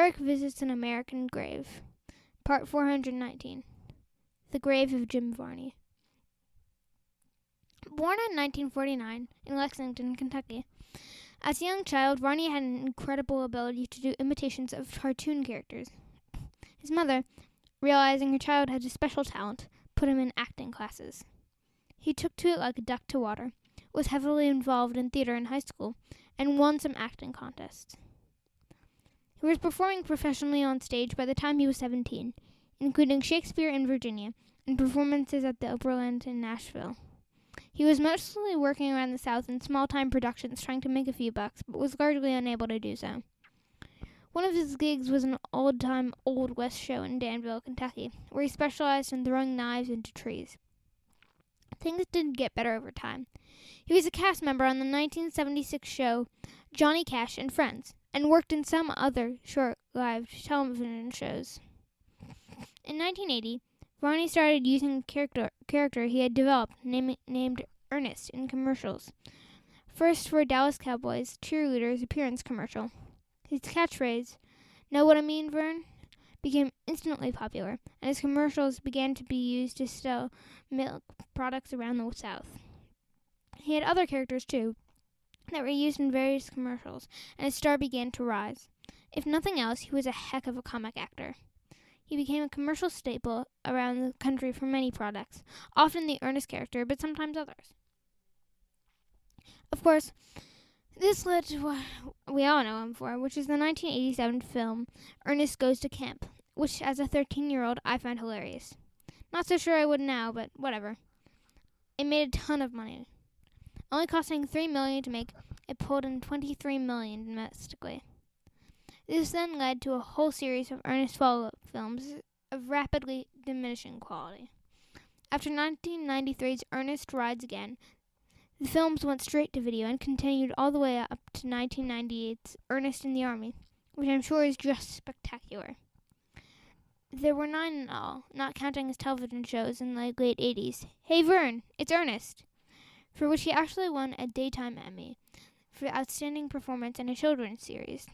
Erik visits an American grave. Part 419. The grave of Jim Varney. Born in 1949 in Lexington, Kentucky, as a young child, Varney had an incredible ability to do imitations of cartoon characters. His mother, realizing her child had a special talent, put him in acting classes. He took to it like a duck to water, was heavily involved in theater in high school, and won some acting contests. He was performing professionally on stage by the time he was 17, including Shakespeare in Virginia and performances at the Oberland in Nashville. He was mostly working around the South in small-time productions trying to make a few bucks, but was largely unable to do so. One of his gigs was an old-time Old West show in Danville, Kentucky, where he specialized in throwing knives into trees. Things didn't get better over time. He was a cast member on the 1976 show Johnny Cash and Friends, and worked in some other short-lived television shows. In 1980, Varney started using a character he had developed named Ernest in commercials. First for a Dallas Cowboys cheerleaders appearance commercial. His catchphrase, "Know what I mean, Vern?" became instantly popular, and his commercials began to be used to sell milk products around the South. He had other characters, too, that were used in various commercials, and his star began to rise. If nothing else, he was a heck of a comic actor. He became a commercial staple around the country for many products, often the Ernest character, but sometimes others. Of course, this led to what we all know him for, which is the 1987 film Ernest Goes to Camp, which as a 13-year-old I found hilarious. Not so sure I would now, but whatever. It made a ton of money. Only costing $3 million to make, it pulled in $23 million domestically. This then led to a whole series of Ernest follow-up films of rapidly diminishing quality. After 1993's Ernest Rides Again, the films went straight to video and continued all the way up to 1998's Ernest in the Army, which I'm sure is just spectacular. There were 9 in all, not counting his television shows in the late 80s. Hey Vern, it's Ernest! For which he actually won a Daytime Emmy for outstanding performance in a children's series.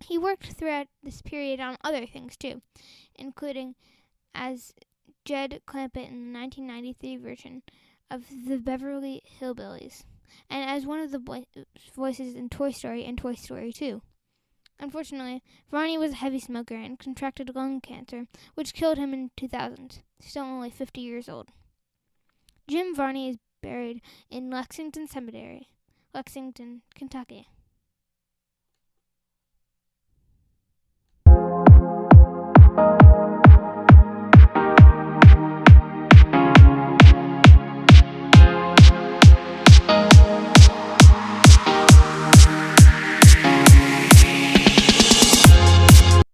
He worked throughout this period on other things too, including as Jed Clampett in the 1993 version of the Beverly Hillbillies, and as one of the voices in Toy Story and Toy Story 2. Unfortunately, Varney was a heavy smoker and contracted lung cancer, which killed him in 2000, still only 50 years old. Jim Varney is buried in Lexington Cemetery, Lexington, Kentucky.